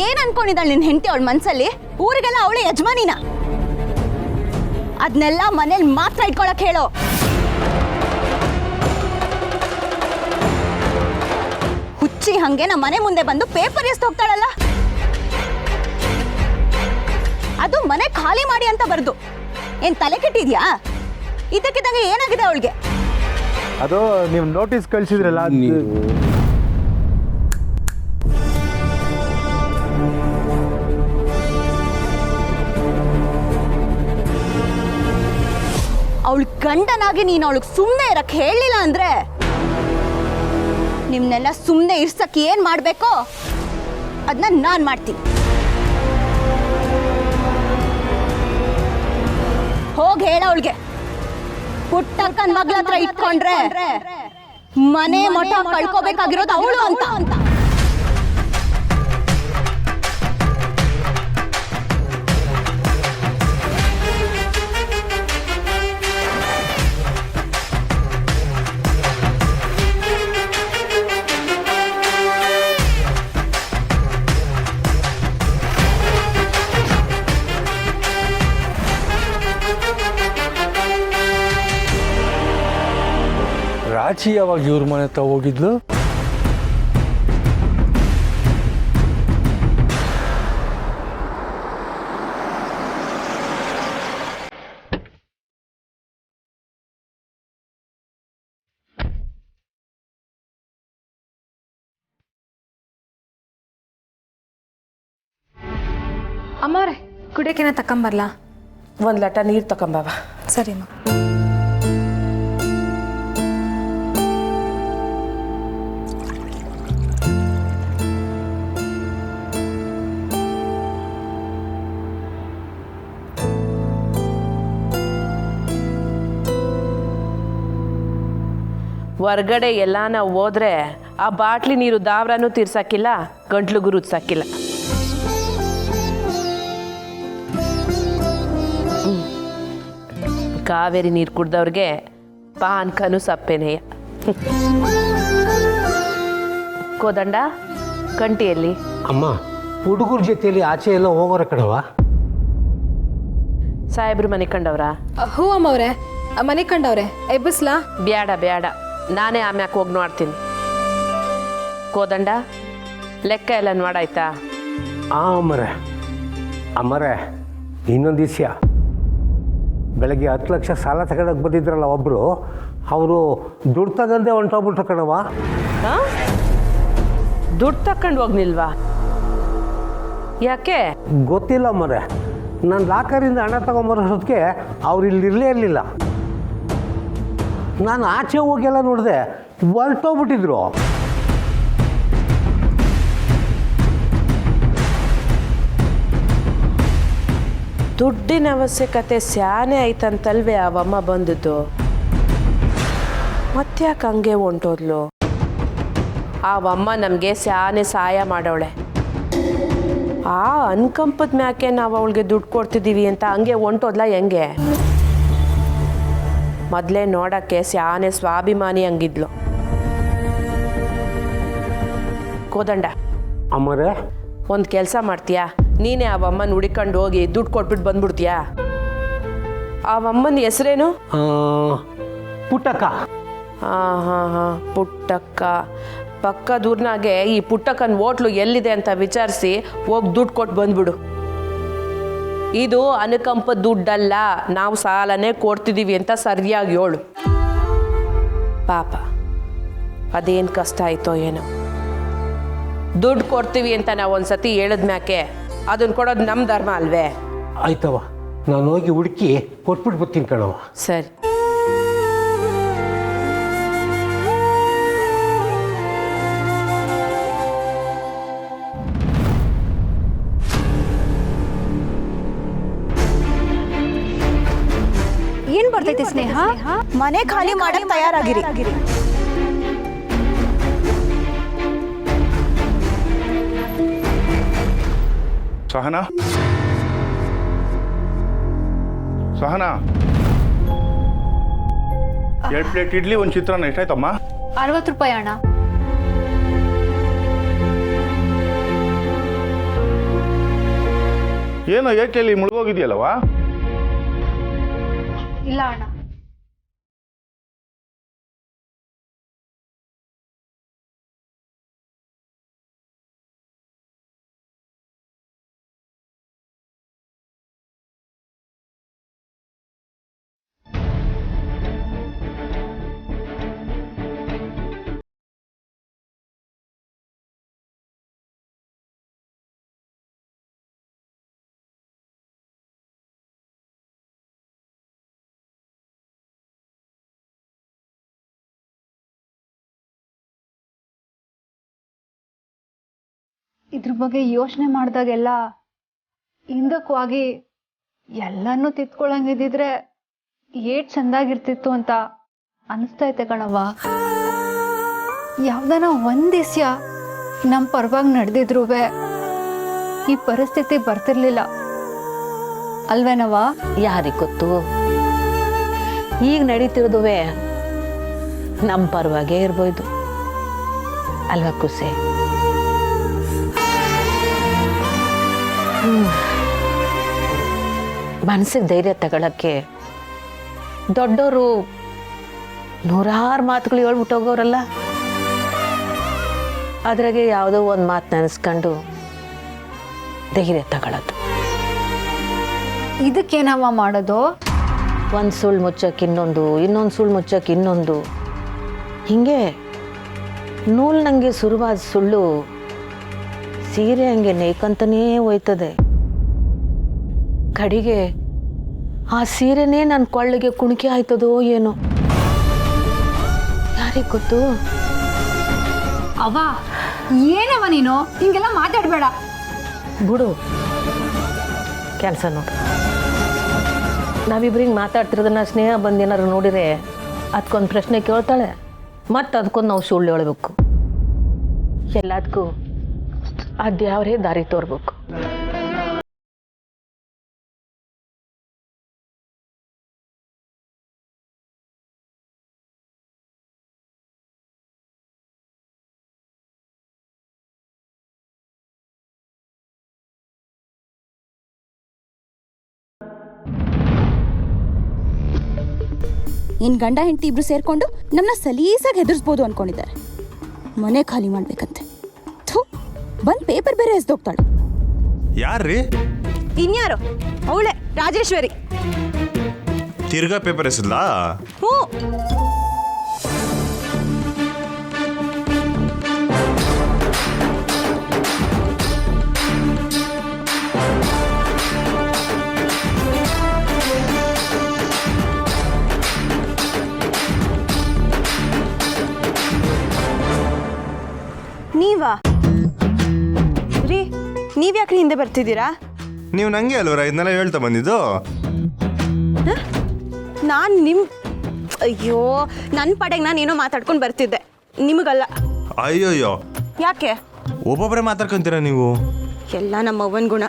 ಏನ್ ಅನ್ಕೊಂಡಿದ್ದಾಳೆ ನಿನ್ ಹೆಂಡತಿ ಅವಳ ಮನ್ಸಲ್ಲಿ? ಊರಿಗೆಲ್ಲ ಅವಳೆ ಯಜಮಾನಿನ. ಅದನ್ನೆಲ್ಲ ಮನೇಲಿ ಮಾತ್ರ ಇಟ್ಕೊಳಕ್ ಹೇಳೋ. ಹುಚ್ಚಿ ಹಂಗೆ ನಮ್ಮ ಮನೆ ಮುಂದೆ ಬಂದು ಪೇಪರ್ ಎಸ್ದು ಹೋಗ್ತಾಳಲ್ಲ, ಅದು ಮನೆ ಖಾಲಿ ಮಾಡಿ ಅಂತ ಬರ್ದು. ಏನ್ ತಲೆ ಕೆಟ್ಟಿದ್ಯಾ? ಇದಕ್ಕಿದ್ದಂಗೆ ಏನಾಗಿದೆ ಅವಳಿಗೆ? ಅದು ನೀವು ನೋಟಿಸ್ ಕಳಿಸಿದ್ರಲ್ಲ, ಅವಳ ಗಂಡನಾಗಿ ನೀನು ಅವಳಿಗೆ ಸುಮ್ಮನೆ ಇರಕ್ಕೆ ಹೇಳಲಿಲ್ಲ ಅಂದ್ರೆ ನಿಮ್ನೆಲ್ಲ ಸುಮ್ಮನೆ ಇರ್ಸಕ್ಕೆ ಏನ್ ಮಾಡ್ಬೇಕೋ ಅದನ್ನ ನಾನ್ ಮಾಡ್ತೀನಿ. ಹೋಗಿ ಹೇಳ ಅವಳಿಗೆ, ಪುಟ್ಟಕ್ಕನ ಮಗಳ ಹತ್ರ ಇಟ್ಕೊಂಡ್ರೆ ಮನೆ ಮಠ ಕಳ್ಕೋಬೇಕಾಗಿರೋದು ಅವಳು ಅಂತ. ರಾಚಿ ಯಾವಾಗ ಇವ್ರ ಮನೆ ಹತ್ರ ಹೋಗಿದ್ಲು? ಅಮ್ಮವ್ರೆ, ಕುಡಿಯೋಕೆನ ತಕೊಂಬರ್ಲಾ? ಒಂದು ಲಟ ನೀರು ತಕೊಂಬವ. ಸರಿಮ್ಮ. ಹೊರ್ಗಡೆ ಎಲ್ಲ ನಾವು ಹೋದ್ರೆ ಆ ಬಾಟ್ಲಿ ನೀರು ದಾವ್ರನೂ ತೀರ್ಸಕ್ಕಿಲ್ಲ, ಗಂಟ್ಲು ಗುರುತ್ಸಕ್ಕಿಲ್ಲ. ಕಾವೇರಿ ನೀರು ಕುಡ್ದವ್ರಿಗೆ ಪಾನ್ಕನು ಸಪ್ಪೆನೆಯ. ಕೋದಂಡ, ಕಂಟಿಯಲ್ಲಿ ಅಮ್ಮ ಹುಡುಗರ ಜೊತೆಯಲ್ಲಿ ಆಚೆ ಎಲ್ಲ ಹೋಗೋರ ಕಡವ? ಸಾಹೇಬ್ರು ಮನೆ ಕಂಡವ್ರ? ಹ್ಞೂ ಅಮ್ಮವ್ರೆ, ಮನೆ ಕಂಡವ್ರೆ. ಎಬ್ಬಿಸ್ಲಾ? ಬ್ಯಾಡ ಬ್ಯಾಡ, ನಾನೇ ಆಮ್ಯಾಕೆ ಹೋಗಿ ನೋಡ್ತೀನಿ. ಕೋದಂಡ, ಲೆಕ್ಕ ಎಲ್ಲ ನೋಡಾಯ್ತಾ? ಅಮ್ಮರೇ ಇನ್ನೊಂದು ವಿಷಯ, ಬೆಳಗ್ಗೆ 10 ಲಕ್ಷ ಸಾಲ ತಗೊಳಕ್ಕೆ ಬಂದಿದ್ರಲ್ಲ ಒಬ್ಬರು, ಅವರು ದುಡ್ಡು ತಗೊಂಡೆ ಹೊಂಟೋಗ್ಬಿಟ್ರು ಕಣವ. ದುಡ್ಡು ತಕೊಂಡು ಹೋಗ್ನಿಲ್ವಾ? ಯಾಕೆ ಗೊತ್ತಿಲ್ಲ ಅಮ್ಮರೇ. ನಾನು ಲಾಕರಿಂದ ಹಣ ತಗೊಂಬರೋದಕ್ಕೆ ಅವ್ರು ಇಲ್ಲಿ ಇರಲೇ ಇರಲಿಲ್ಲ. ನಾನು ಆಚೆ ಹೋಗೆಲ್ಲ ನೋಡಿದೆ, ಹೊರಟೋಗ್ಬಿಟ್ಟಿದ್ರು. ದುಡ್ಡಿನ ಅವಶ್ಯಕತೆ ಸ್ಯಾನೆ ಆಯ್ತಂತಲ್ವೇ ಅವಮ್ಮ ಬಂದದ್ದು. ಮತ್ತ್ಯಾಕೆ ಹಂಗೆ ಹೊಂಟೋದ್ಲು? ಅವಮ್ಮ ನಮಗೆ ಸ್ಯಾನೆ ಸಹಾಯ ಮಾಡೋಳೆ. ಆ ಅನ್ಕಂಪದ ಮ್ಯಾಕೆ ನಾವು ಅವಳಿಗೆ ದುಡ್ಡು ಕೊಡ್ತಿದ್ದೀವಿ ಅಂತ ಹಂಗೆ ಹೊಂಟೋದ್ಲ ಹೆಂಗೆ? ಮೊದಲೇ ನೋಡೋಕ್ಕೆ ಸ್ಯಾನೆ ಸ್ವಾಭಿಮಾನಿ ಹಂಗಿದ್ಲು. ಕೋದಂಡ, ಅಮ್ಮರೇ ಒಂದು ಕೆಲಸ ಮಾಡ್ತೀಯಾ? ನೀನೇ ಅವಮ್ಮನ ಹುಡಿಕೊಂಡು ಹೋಗಿ ದುಡ್ಡು ಕೊಟ್ಬಿಟ್ಟು ಬಂದ್ಬಿಡ್ತೀಯಾ? ಅವಮ್ಮನ ಹೆಸರೇನು? ಪುಟ್ಟಕ್ಕ. ಹಾಂ, ಪುಟ್ಟಕ್ಕ. ಪಕ್ಕದೂರ್ನಾಗೆ ಈ ಪುಟ್ಟಕ್ಕನ ಹೋಟ್ಲು ಎಲ್ಲಿದೆ ಅಂತ ವಿಚಾರಿಸಿ ಹೋಗಿ ದುಡ್ಡು ಕೊಟ್ಟು ಬಂದ್ಬಿಡು. ಇದು ಅನುಕಂಪ ದುಡ್ಡಲ್ಲ, ನಾವು ಸಾಲನೇ ಕೊಡ್ತಿದ್ದೀವಿ ಅಂತ ಸರಿಯಾಗಿ ಹೇಳು. ಪಾಪ ಅದೇನು ಕಷ್ಟ ಆಯಿತೋ ಏನೋ. ದುಡ್ಡು ಕೊಡ್ತೀವಿ ಅಂತ ನಾವು ಒಂದ್ಸತಿ ಹೇಳಿದ್ಮ್ಯಾಕೆ ಅದನ್ನು ಕೊಡೋದು ನಮ್ಮ ಧರ್ಮ ಅಲ್ವೇ? ಆಯ್ತವ, ನಾನು ಹೋಗಿ ಹುಡುಕಿ ಕೊಟ್ಬಿಟ್ಟು ಬರ್ತೀನಿ ಕಣವ. ಸರಿ. ಏನ್ ಬರ್ತೈತಿ ಸ್ನೇಹ? ಮನೆ ಖಾಲಿ ಮಾಡಕ್ ತಯಾರಾಗಿರಿ. ಸಹನಾ, ಸಹನಾ, 2 ಪ್ಲೇಟ್ ಇಡ್ಲಿ, 1 ಚಿತ್ರಾನ್ನ. ಎಷ್ಟಾಯ್ತಮ್ಮ? 60 ರೂಪಾಯಿ ಅಣ್ಣ. ಏನೋ ಏಕೆಲ್ಲಿ ಮುಳುಗೋಗಿದೆಯಲ್ಲವಾ? ಇಲ್ಲ ಅಣ್ಣ. ಇದ್ರ ಬಗ್ಗೆ ಯೋಚನೆ ಮಾಡಿದಾಗೆಲ್ಲ ಹಿಂದಕ್ವಾಗಿ ಎಲ್ಲನೂ ತಿತ್ಕೊಳಂಗಿದ್ದಿದ್ರೆ ಏಟ್ ಚಂದಾಗಿರ್ತಿತ್ತು ಅಂತ ಅನಿಸ್ತೈತೆ ಕಣವ್ವ. ಯಾವ್ದಾನ ಒಂದ್ ದಿವ್ಸ ನಮ್ಮ ಪರವಾಗಿ ನಡೆದಿದ್ರು ಈ ಪರಿಸ್ಥಿತಿ ಬರ್ತಿರ್ಲಿಲ್ಲ ಅಲ್ವೇನವ್ವ? ಯಾರಿಗೆ ಗೊತ್ತು, ಈಗ ನಡೀತಿರೋದುವೆ ನಮ್ಮ ಪರವಾಗೇ ಇರ್ಬೋದು ಅಲ್ವಾ ಕುಸೆ? ಮನಸ್ಸಿಗೆ ಧೈರ್ಯ ತಗೊಳಕ್ಕೆ ದೊಡ್ಡವರು ನೂರಾರು ಮಾತುಗಳು ಹೇಳ್ಬಿಟ್ಟು ಹೋಗೋರಲ್ಲ, ಅದ್ರಾಗೆ ಯಾವುದೋ ಒಂದು ಮಾತು ನೆನೆಸ್ಕೊಂಡು ಧೈರ್ಯ ತಗೊಳ್ಳೋದು. ಇದಕ್ಕೇನವ್ವ ಮಾಡೋದು? ಒಂದು ಸುಳ್ಳು ಮುಚ್ಚಕ್ಕೆ ಇನ್ನೊಂದು, ಇನ್ನೊಂದು ಸುಳ್ಳು ಮುಚ್ಚಕ್ಕೆ ಇನ್ನೊಂದು, ಹಿಂಗೆ ನೂಲು ನನಗೆ ಸುರುವಾದ ಸುಳ್ಳು ಸೀರೆ ಹಂಗೆ ನೇಯ್ಕಂತನೇ ಹೋಯ್ತದೆ. ಕಡೆಗೆ ಆ ಸೀರೆನೇ ನನ್ನ ಕೊಳ್ಳಿಗೆ ಕುಣಿಕೆ ಆಯ್ತದೋ ಏನೋ, ಯಾರಿಗೆ ಗೊತ್ತು? ಅವ್ವ ಏನವ ನೀನು ಹಿಂಗೆಲ್ಲ ಮಾತಾಡಬೇಡ. ಬಿಡು, ಕೆಲಸ ನೋಡು. ನಾವಿಬ್ರಿಗೆ ಮಾತಾಡ್ತಿರೋದನ್ನ ಸ್ನೇಹ ಬಂದು ಏನಾರು ನೋಡಿದ್ರೆ ಅದಕ್ಕೊಂದು ಪ್ರಶ್ನೆ ಕೇಳ್ತಾಳೆ, ಮತ್ತು ಅದಕ್ಕೊಂದು ನಾವು ಸುಳ್ಳು ಹೇಳಬೇಕು. ಎಲ್ಲದಕ್ಕೂ ಅದ್ಯಾವರೇ ದಾರಿ ತೋರ್ಬೇಕು. ನಿನ್ ಗಂಡ ಹೆಂಡತಿ ಇಬ್ರು ಸೇರ್ಕೊಂಡು ನಮ್ಮನ್ನ ಸಲೀಸಾಗಿ ಹೆದರ್ಸ್ಬೋದು ಅನ್ಕೊಂಡಿದ್ದಾರೆ. ಮನೆ ಖಾಲಿ ಮಾಡ್ಬೇಕಂತೆ. ಥು, ಬಂದ್ ಪೇಪರ್ ಬೇರೆ ಎಸ್ದೋಗ್ತಾಳು. ಯಾರ್ರೀ? ಇನ್ಯಾರು? ಅವಳೆ ರಾಜೇಶ್ವರಿ. ತಿರ್ಗಾ ಪೇಪರ್ ಎಸದ್ಲಾ? ಹ್ಞೂ. ನೀವಾ ರೀ? ನೀವ್ಯಾಕ್ರಿ ಹಿಂದೆ ಬರ್ತಿದ್ದೀರಾ? ನೀವು ನಂಗೆ ಅಲ್ವರ ಇದನ್ನೆಲ್ಲ ಹೇಳ್ತಾ ಬಂದಿದ್ದು? ನಾನು ಅಯ್ಯೋ, ನನ್ನ ಪಡೆಗೆ ನಾನು ಏನೋ ಮಾತಾಡ್ಕೊಂಡು ಬರ್ತಿದ್ದೆ, ನಿಮಗಲ್ಲ. ಅಯ್ಯೋಯ್ಯೋ, ಯಾಕೆ? ಒಬ್ಬೊಬ್ಬರೇ ಮಾತಾಡ್ಕೊಂತೀರ ನೀವು? ಎಲ್ಲ ನಮ್ಮ ಅವ್ವನ ಗುಣ.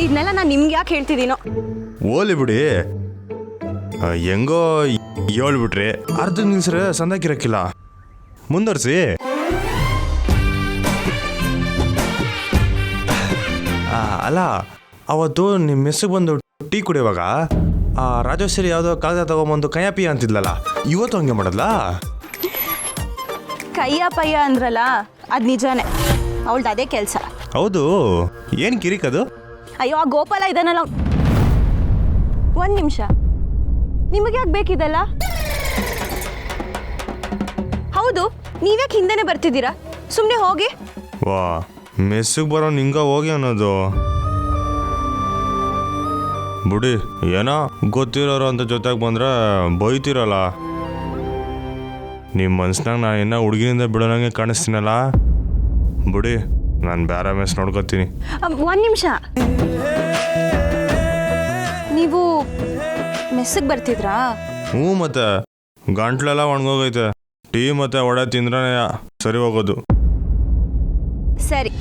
ಇದನ್ನೆಲ್ಲ ನಾನು ನಿಮ್ಗೆ ಯಾಕೆ ಹೇಳ್ತಿದ್ದೀನೋ? ಓಲಿ ಬಿಡಿ, ಹೆಂಗೋ ಹೇಳ್ಬಿಟ್ರಿ. ಅರ್ಧ ನಿಲ್ಸ್ರೆ ಸಂದಾಕಿರಕ್ಕಿಲ್ಲ, ಮುಂದುವರ್ಸಿ. ಅಲ್ಲ, ಅವತ್ತು ನಿಮ್ಮ ಮೆಸ್ಸಿಗೆ ಬಂದು ಟೀ ಕುಡಿಯುವಾಗ ರಾಜೇಶ್ವರಿ ಯಾವುದೋ ಕಾಗದ ತಗೊಂಬಂದು ಕಯ್ಯಪಿ ಅಂತಿದ್ಲಲ್ಲ, ಇವತ್ತು ಹಂಗೆ ಮಾಡದ್ಲಾ? ಕಯ್ಯ ಪಯ್ಯ ಅಂದ್ರಲ್ಲ, ಅದು ನಿಜಾನೇ, ಅವಳ್ದು ಅದೇ ಕೆಲಸ. ಹೌದು, ಏನು ಕಿರಿಕದು? ಅಯ್ಯೋ, ಆ ಗೋಪಾಲ ಇದಾನಲ್ಲ, ಒಂದು ನಿಮಿಷ, ನಿಮಗೆ ಯಾಕೆ ಬೇಕಿದಲ್ಲ? ಹೌದು, ನೀವ್ಯಾಕೆ ಹಿಂದೆನೇ ಬರ್ತಿದ್ದೀರಾ? ಸುಮ್ಮನೆ ಹೋಗಿ. ವಾ, ಮೆಸ್ಸಿಗೆ ಬರೋ ನಿಂಗ ಹೋಗಿ ಅನ್ನೋದು ಬಿಡಿ. ಏನೋ ಗೊತ್ತಿರೋರು ಅಂತ ಜೊತೆಗೆ ಬಂದ್ರೆ ಬೈತಿರಲ್ಲ. ನಿಮ್ಮ ಮನ್ಸ್ನಾಗ ನಾನು ಇನ್ನೂ ಹುಡುಗಿನಿಂದ ಬಿಡೋನಂಗೆ ಕಾಣಿಸ್ತೀನಲ್ಲ, ಬಿಡಿ, ನಾನು ಬೇರೆ ಮೆಸ್ ನೋಡ್ಕೊತೀನಿ. ಒಂದು ನಿಮಿಷ, ನೀವು ಮೆಸ್ಸಿಗೆ ಬರ್ತಿದ್ರಾ? ಹ್ಞೂ, ಮತ್ತೆ ಗಂಟ್ಲೆಲ್ಲ ಒಣಗೋಗೈತೆ. ಟೀ ಮತ್ತೆ ವಡೆ ತಿಂದ್ರೆ ಸರಿ ಹೋಗೋದು. ಸರಿ.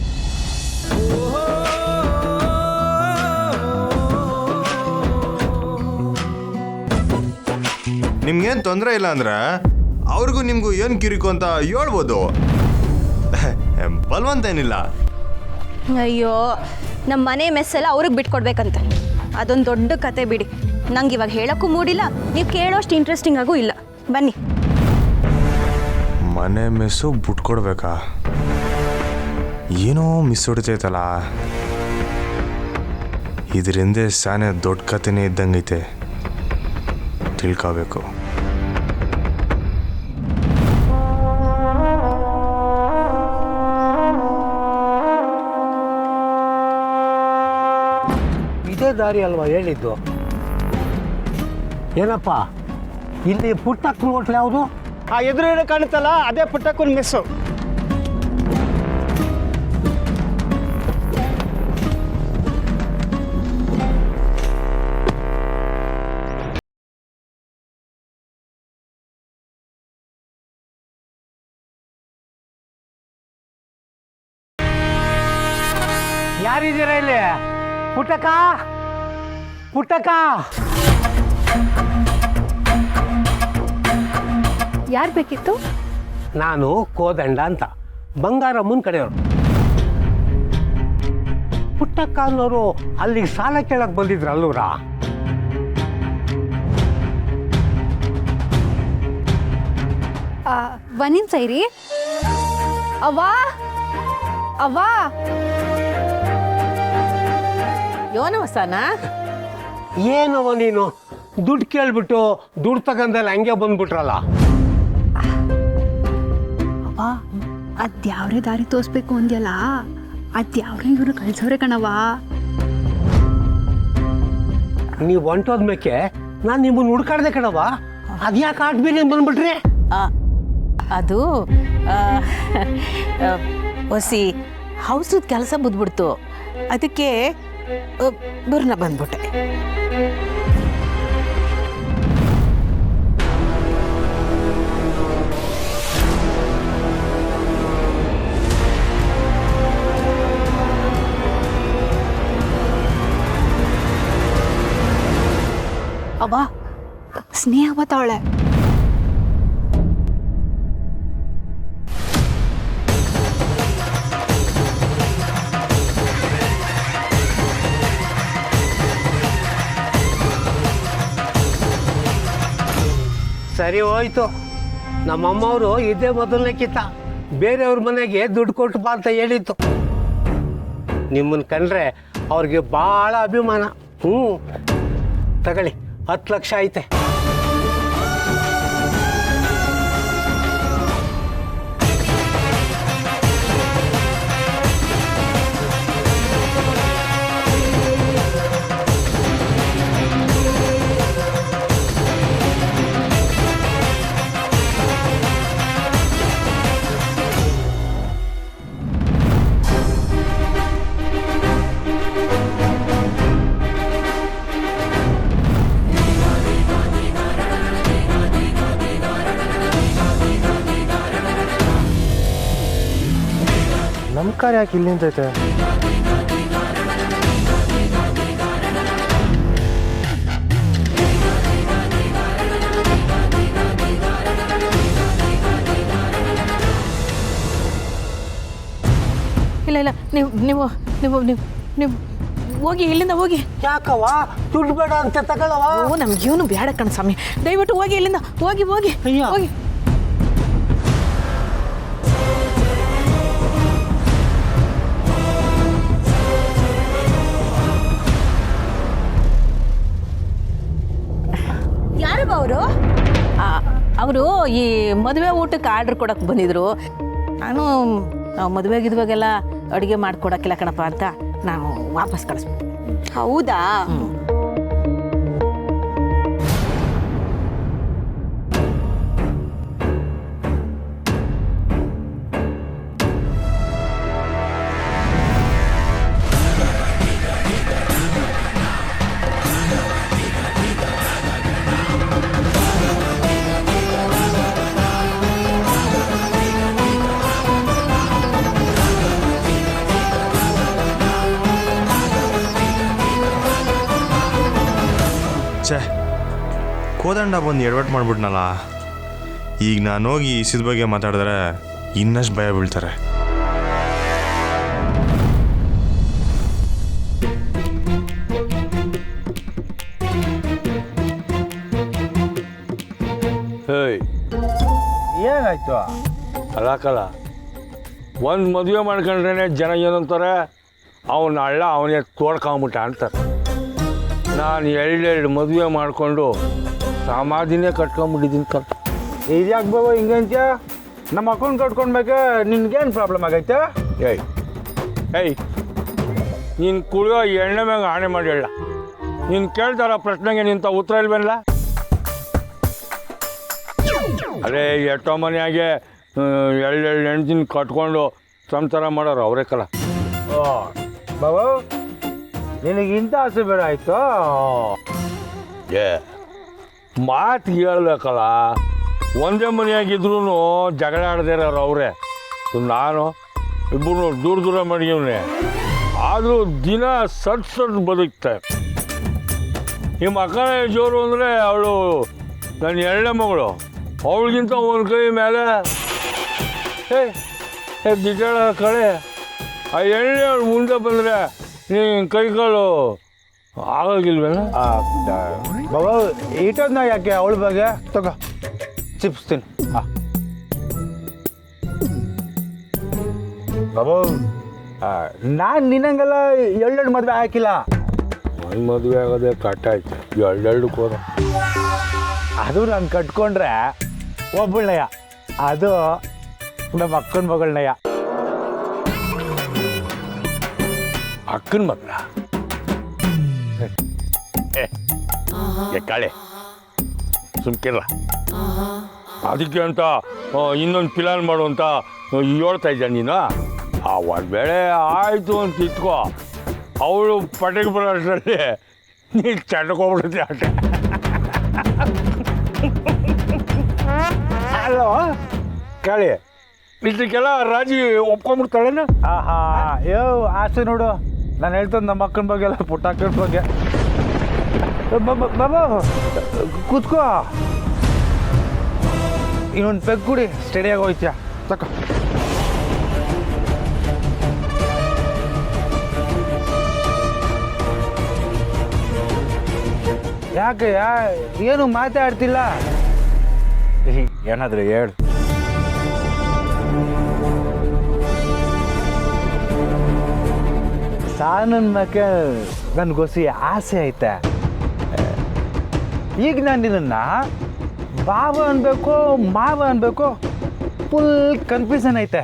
ನಿಮ್ಗೇನು ತೊಂದರೆ ಇಲ್ಲ ಅಂದ್ರೆ ಅವ್ರಿಗೂ ನಿಮಗೂ ಏನು ಕಿರಿಕು ಅಂತ ಹೇಳ್ಬೋದು, ಬಲವಂತ ಏನಿಲ್ಲ. ಅಯ್ಯೋ, ನಮ್ಮ ಮನೆ ಮೆಸ್ಸೆಲ್ಲ ಅವ್ರಿಗೆ ಬಿಟ್ಕೊಡ್ಬೇಕಂತೆ. ಅದೊಂದು ದೊಡ್ಡ ಕತೆ ಬಿಡಿ. ನಂಗೆ ಇವಾಗ ಹೇಳೋಕ್ಕೂ ಮೂಡಿಲ್ಲ, ನೀವು ಕೇಳೋಷ್ಟು ಇಂಟ್ರೆಸ್ಟಿಂಗ್ ಆಗೂ ಇಲ್ಲ. ಬನ್ನಿ. ಮನೆ ಮೆಸ್ಸು ಬಿಟ್ಕೊಡ್ಬೇಕಾ? ಏನೋ ಮಿಸ್ ಹೊಡಿತೈತಲ್ಲ. ಇದರಿಂದ ಸಾನೆ ದೊಡ್ಡ ಕತೆನೇ ಇದ್ದಂಗೈತೆ. ತಿಳ್ಕೋಬೇಕು. ಇದೇ ದಾರಿ ಅಲ್ವಾ ಹೇಳಿದ್ದು? ಏನಪ್ಪ ಇಲ್ಲಿ ಪುಟ್ಟಕ್ಕನ ಹೋಟ್ಲ್ ಯಾವುದು? ಆ ಎದುರುಗಡೆ ಕಾಣುತ್ತಲ್ಲ ಅದೇ ಪುಟ್ಟಕ್ಕನ ಮೆಸ್ಸು. ಯಾರಿದ್ದೀರಾ ಇಲ್ಲಿ? ಪುಟ್ಟಕ್ಕ, ಪುಟ್ಟಕ್ಕ. ಯಾರು ಬೇಕಿತ್ತು? ನಾನು ಕೋದಂಡ ಅಂತ, ಬಂಗಾರಮ್ಮನ ಕಡೆಯವರು. ಪುಟ್ಟಕ್ಕ ಅನ್ನೋರು ಅಲ್ಲಿಗೆ ಸಾಲ ಕೇಳಕ್ ಬಂದಿದ್ರು ಅಲ್ಲೂರ? ಒಂದ್ ನಿಮಿಷ ಇರಿ. ಅವ್ವಾ ಅವ್ವಾ, ಯೋನವಸಾನ ಏನವ ನೀನು ದುಡ್ಡು ಕೇಳ್ಬಿಟ್ಟು ದುಡ್ಡು ತಗಂದಲ್ಲಿ ಹಂಗೆ ಬಂದ್ಬಿಟ್ರಲ್ಲ? ಅವ್ವಾ ಅದ್ಯಾವ್ರೇ ದಾರಿ ತೋರಿಸ್ಬೇಕು ಅಂದ್ಯಲ್ಲ, ಅದ್ಯಾವ್ರೇ ಇವರು ಕಳ್ಸವ್ರೆ ಕಣವ್ವ. ನೀವು ಹೊಂಟೋದ್ಮೇಕೆ ನಾನು ನಿಮ್ಮನ್ನು ಹುಡ್ಕಾಡ್ದೆ ಕಣವ. ಅದ್ಯಾಕೆ ಆಡ್ಬೇಡಿ ಬಂದ್ಬಿಟ್ರಿ? ಅದು ಹೊಸಿ ಹೌಸ್ರದ ಕೆಲಸ ಬುದ್ಬಿಡ್ತು, ಅದಕ್ಕೆ ಬರ್ನ ಬಂದ್ಬಿಟ್ಟೆ. ಅವ್ವ ಸ್ನೇಹ ಬತ್ತಾವಳೆ. ಸರಿ ಹೋಯ್ತು. ನಮ್ಮಮ್ಮವರು ಇದೇ ಮೊದಲನೇ ಕಿತ್ತ ಬೇರೆಯವ್ರ ಮನೆಗೆ ದುಡ್ಡು ಕೊಟ್ಟು ಬಾ ಅಂತ ಹೇಳಿತ್ತು. ನಿಮ್ಮನ್ನು ಕಂಡ್ರೆ ಅವ್ರಿಗೆ ಭಾಳ ಅಭಿಮಾನ. ತಗೊಳ್ಳಿ 10 ಲಕ್ಷ ಐತೆ. ನಮ್ಮ ಕಾರ್ ಯಾಕೆ ಇಲ್ಲಿ ನಿಂತೈತೆ? ಇಲ್ಲ ಇಲ್ಲ, ನೀವು ನೀವು ನೀವು ನೀವು ನೀವು ಹೋಗಿ, ಇಲ್ಲಿಂದ ಹೋಗಿ. ಯಾಕವ್ವ ದುಡ್ಡು ಬೇಡ ಅಂತ ತಗೊಳ್ಳವ? ಓ ನಮ್ಗೇನು ಬೇಡ ಕಣ ಸ್ವಾಮಿ, ದಯವಿಟ್ಟು ಹೋಗಿ ಇಲ್ಲಿಂದ, ಹೋಗಿ ಹೋಗಿ ಹೋಗಿ. ಯಾರಮ್ಮ ಅವರು? ಅವರು ಈ ಮದುವೆ ಊಟಕ್ಕೆ ಆರ್ಡ್ರ್ ಕೊಡಕ್ಕೆ ಬಂದಿದ್ರು. ನಾನು ಮದುವೆ ಗಿದುವಾಗೆಲ್ಲ ಅಡುಗೆ ಮಾಡಿಕೊಡಕ್ಕಿಲ್ಲ ಕಣಪ್ಪ ಅಂತ ನಾನು ವಾಪಸ್ ಕಳಿಸ್ಬಿಟ್ಟೆ. ಹೌದಾ? ಛೇ, ಕೋದಂಡ ಬಂದು ಎಡವಟ್ಟು ಮಾಡ್ಬಿಟ್ನಲ್ಲ. ಈಗ ನಾನು ಹೋಗಿ ಇಸಿದ ಬಗ್ಗೆ ಮಾತಾಡಿದ್ರೆ ಇನ್ನಷ್ಟು ಭಯ ಬೀಳ್ತಾರೆ. ಏನಾಯ್ತು? ಅಲ್ಲ ಒಂದು ಮದುವೆ ಮಾಡ್ಕೊಂಡ್ರೆ ಜನ ಏನಂತಾರೆ ಅವನ ಹಳ್ಳ ಅವನೇ ತೋಡ್ಕೊಂಬಿಟ್ಟ ಅಂತಾರೆ. ನಾನು ಎರಡೆರಡು ಮದುವೆ ಮಾಡಿಕೊಂಡು ಸಮಾಧಿನೇ ಕಟ್ಕೊಂಬಿಟ್ಟಿದ್ದೀನಿ ಕಲ್. ಇದ್ಯಾಕೆ ಬಾಬು ಹಿಂಗಂತ? ನಮ್ಮ ಅಕೌಂಟ್ ಕಟ್ಕೊಂಡ್ಬೇಕಾ ನಿನ್ಗೇನು ಪ್ರಾಬ್ಲಮ್ ಆಗೈತೆ? ಏಯ್ ನೀನು ಕುಡಿಯೋ ಎಣ್ಣೆ ಮ್ಯಾಗ ಆಣೆ ಮಾಡಿ ಹೇಳ. ನೀನು ಕೇಳ್ತಾರ ಪ್ರಶ್ನೆಗೆ ನಿಂತ ಉತ್ತರ ಇಲ್ವೇನಲ್ಲ? ಅದೇ ಎಷ್ಟೋ ಮನೆಯಾಗೆ ಎರಡೆರಡು ಹೆಣ್ತಿನ ಕಟ್ಕೊಂಡು ಸಂಸಾರ ಮಾಡೋರು ಅವರೇ ಕಲ. ಓ ಬಾಬು, ನಿನಗೆ ಇಂಥ ಆಸೆ ಬೇರೆ ಆಯ್ತು? ಮಾತು ಹೇಳ್ಬೇಕಲ್ಲ. ಒಂದೇ ಮನೆಯಾಗಿದ್ರು ಜಗಳ ಆಡದೇ ಇರೋರು ಅವರೇ. ನಾನು ಇಬ್ಬರು ದೂರ ಮಾಡಿವ್ನೆ, ಆದರೂ ದಿನ ಸಟ್ ಬದುಕ್ತೆ. ನಿಮ್ಮ ಅಕ್ಕನ ಜೋರು ಅಂದರೆ ಅವಳು ನನ್ನ ಎರಡನೇ ಮಗಳು. ಅವಳಿಗಿಂತ ಒಂದು ಕೈ ಮೇಲೆ ದಿಟ್ಟಾಳ ಕಡೆ ಆ ಎಣ್ಣೆ ಅವಳು ಮುಂದೆ ಬಂದರೆ ನೀನು ಕೈಗಳು ಆಗೋಗಿಲ್ವೇನ? ಬಾಬು ಇಟ್ಟೋದ್ನ ಯಾಕೆ ಅವಳ ಬಗ್ಗೆ? ತಗೋ ಚಿಪ್ಸ್ ತಿನ್ನು. ಬಾಬು ನಾನು ನಿನ್ನಂಗೆಲ್ಲ ಎರಡೆರಡು ಮದುವೆ ಹಾಕಿಲ್ಲ. ನನ್ನ ಮದುವೆ ಆಗೋದೇ ಕಟ್ಟಾಯ್ತು, ಎರಡೆರಡು ಕೋರ. ಅದು ನಾನು ಕಟ್ಕೊಂಡ್ರೆ ಒಬ್ಬಳನಯ್ಯ, ಅದು ನಮ್ಮ ಅಕ್ಕನ ಮಗಳನಯ್ಯ. ಅಕ್ಕನ ಮಗನ ಕಾಳೆ ಸುಮ್ಕಿಲ್ಲ. ಅದಕ್ಕೆ ಅಂತ ಇನ್ನೊಂದು ಪ್ಲಾನ್ ಮಾಡು ಅಂತ ಹೇಳ್ತಾ ಇದ್ದ ನೀನು. ಒಂದು ವೇಳೆ ಆಯಿತು ಅಂತ ಇಟ್ಕೋ, ಅವಳು ಪಟಕ್ಕೆ ಬರೋ ಅಷ್ಟರಲ್ಲಿ ನೀನು ಚಟಕೋಗ್ಬಿಡುತ್ತೆ ಆಟ. ಅಲ್ಲೋ ಕಾಳೆ ಇಷ್ಟಕ್ಕೆಲ್ಲ ರಾಜಿ ಒಪ್ಕೊಂಡ್ಬಿಡ್ತಾಳೇನ? ಆಹಾ ಯೋ ಆಸೆ ನೋಡು. ನಾನು ಹೇಳ್ತೇನೆ ನಮ್ಮ ಅಕ್ಕನ ಬಗ್ಗೆ ಎಲ್ಲ ಪುಟ್ಟ ಅಕ್ಕನ ಬಗ್ಗೆ. ಬಾಬಾ ಕೂತ್ಕೋ, ಇನ್ನೊಂದು ಪೆಗ್ ಕುಡಿ, ಸ್ಟಡಿಯಾಗಿ ಹೋಯ್ತ್ಯಾ ತಕೋ. ಯಾಕೆ ಏನು ಮಾತಾಡ್ತಿಲ್ಲ? ಏನಾದರೂ ಹೇಳು. ಸಾನನ್ ಮಕ್ಕೆ ನನಗೋಸಿ ಆಸೆ ಐತೆ. ಈಗ ನಾನು ನಿನ್ನ ಬಾವ ಅನ್ಬೇಕು ಮಾವ ಅನ್ಬೇಕು ಫುಲ್ ಕನ್ಫ್ಯೂಷನ್ ಐತೆ.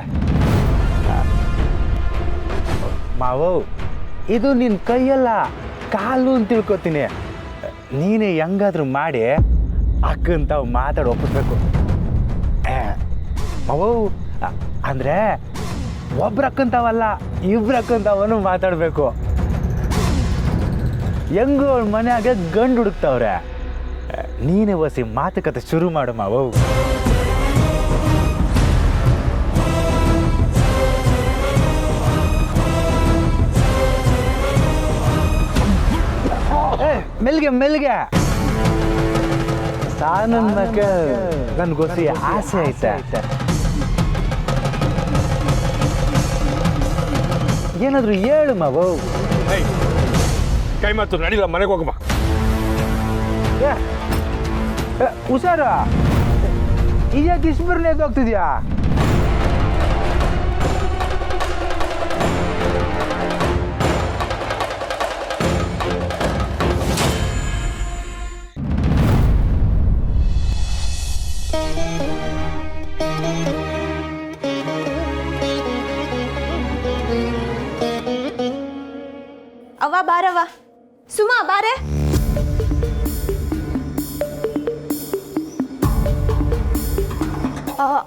ಮಾವು ಇದು ನಿನ್ನ ಕೈಯಲ್ಲ ಕಾಲು ಅಂತ ತಿಳ್ಕೊತೀನಿ. ನೀನೇ ಹೆಂಗಾದ್ರೂ ಮಾಡಿ ಅಕ್ಕಂತಾವು ಮಾತಾಡಿ ಒಪ್ಪಿಸ್ಬೇಕು. ಮಾವು ಅಂದರೆ ಒಬ್ರು ಅಕ್ಕಂತಾವಲ್ಲ, ಇಬ್ರು ಅಕ್ಕಂತಾವನು ಮಾತಾಡಬೇಕು. ಹೆಂಗು ಅವಳ ಮನೆಯಾಗೆ ಗಂಡು ಹುಡುಕ್ತಾವ್ರೆ. ನೀನೇ ಒಸಿ ಮಾತುಕತೆ ಶುರು ಮಾಡು ಮಾವು. ಮೆಲ್ಗೆ ಮೆಲ್ಗೆ. ಸಾನನ್ ಮಕ್ಕೆ ನನ್ಗೋಸಿ ಆಸೆ ಐತೆ. ಏನಾದ್ರು ಹೇಳು ಮಾವು. ಕೈ ಮಾತು ನಡಿಲ್ಲ, ಮನೆಗೆ ಹೋಗಮ್ಮ. ಹುಷಾರ, ಈಯಾಕೆ ಇಷ್ಟು ಬರ್ಲಿ ಎದ್ದೋಗ್ತಿದ್ಯಾ? ಅವ್ವ ಬಾರವ್ವ. ಸುಮಾ ಬಾರೆ.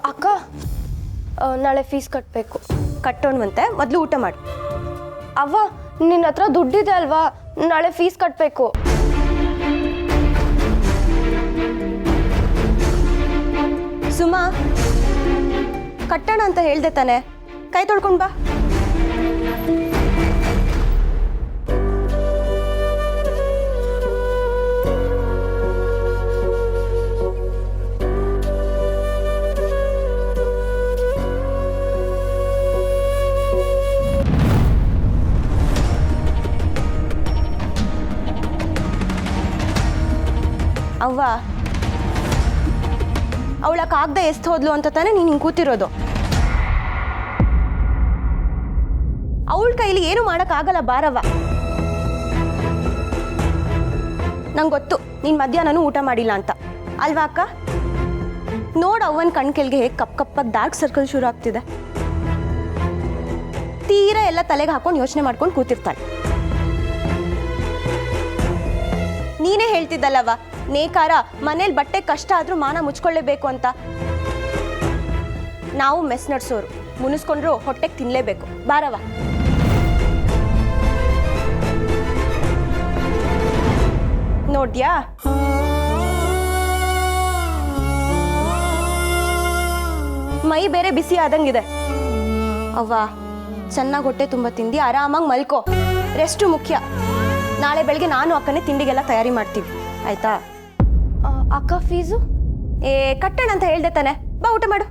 ಅಕ್ಕ, ನಾಳೆ ಫೀಸ್ ಕಟ್ಟಬೇಕು. ಕಟ್ಟೋಣವಂತೆ, ಮೊದಲು ಊಟ ಮಾಡು. ಅವ್ವ, ನಿನ್ನ ಹತ್ರ ದುಡ್ಡಿದೆ ಅಲ್ವಾ? ನಾಳೆ ಫೀಸ್ ಕಟ್ಟಬೇಕು. ಸುಮಾ ಕಟ್ಟೋಣ ಅಂತ ಹೇಳ್ದೆ ತಾನೆ, ಕೈ ತೊಳ್ಕೊಂಡು ಬಾ. ಅವ್ವ ಅವಳಕ್ಕಾಗದೆ ಎಷ್ಟು ಹೋದ್ಲು ಅಂತ ತಾನೇ ನೀನು ಹಿಂಗೆ ಕೂತಿರೋದು. ಅವಳ ಕೈಲಿ ಏನು ಮಾಡೋಕ್ಕಾಗಲ್ಲ ಬಾರವ್ವ. ನಂಗೆ ಗೊತ್ತು ನೀನು ಮಧ್ಯಾಹ್ನನೂ ಊಟ ಮಾಡಿಲ್ಲ ಅಂತ ಅಲ್ವಾ ಅಕ್ಕ? ನೋಡು ಅವನ ಕಣ್ಕೆಲ್ಗೆ ಹೇಗೆ ಕಪ್ಪಾಗಿ ಡಾರ್ಕ್ ಸರ್ಕಲ್ ಶುರು ಆಗ್ತಿದೆ. ತೀರಾ ಎಲ್ಲ ತಲೆಗೆ ಹಾಕೊಂಡು ಯೋಚನೆ ಮಾಡ್ಕೊಂಡು ಕೂತಿರ್ತಾಳೆ. ನೀನೇ ಹೇಳ್ತಿದ್ದಲ್ಲವ ನೇಕಾರ ಮನೇಲಿ ಬಟ್ಟೆ ಕಷ್ಟ ಆದ್ರೂ ಮಾನ ಮುಚ್ಕೊಳ್ಳೇಬೇಕು ಅಂತ. ನಾವು ಮೆಸ್ ನಡ್ಸೋರು, ಮುನಿಸ್ಕೊಂಡ್ರು ಹೊಟ್ಟೆಗೆ ತಿನ್ಲೇಬೇಕು. ಬಾರವ. ನೋಡ್ಯಾ ಮೈ ಬೇರೆ ಬಿಸಿ ಆದಂಗಿದೆ. ಅವ್ವ ಚೆನ್ನಾಗಿ ಹೊಟ್ಟೆ ತುಂಬ ತಿಂದು ಆರಾಮಾಗಿ ಮಲ್ಕೋ. ರೆಸ್ಟು ಮುಖ್ಯ. ನಾಳೆ ಬೆಳಗ್ಗೆ ನಾನು ಅಕ್ಕನೇ ತಿಂಡಿಗೆಲ್ಲ ತಯಾರಿ ಮಾಡ್ತೀವಿ ಆಯ್ತಾ? ಅಕ್ಕ ಫೀಸು ಕಟ್ಟಣ ಅಂತ ಹೇಳ್ದೆ ತಾನೆ, ಬಾ ಊಟ ಮಾಡು.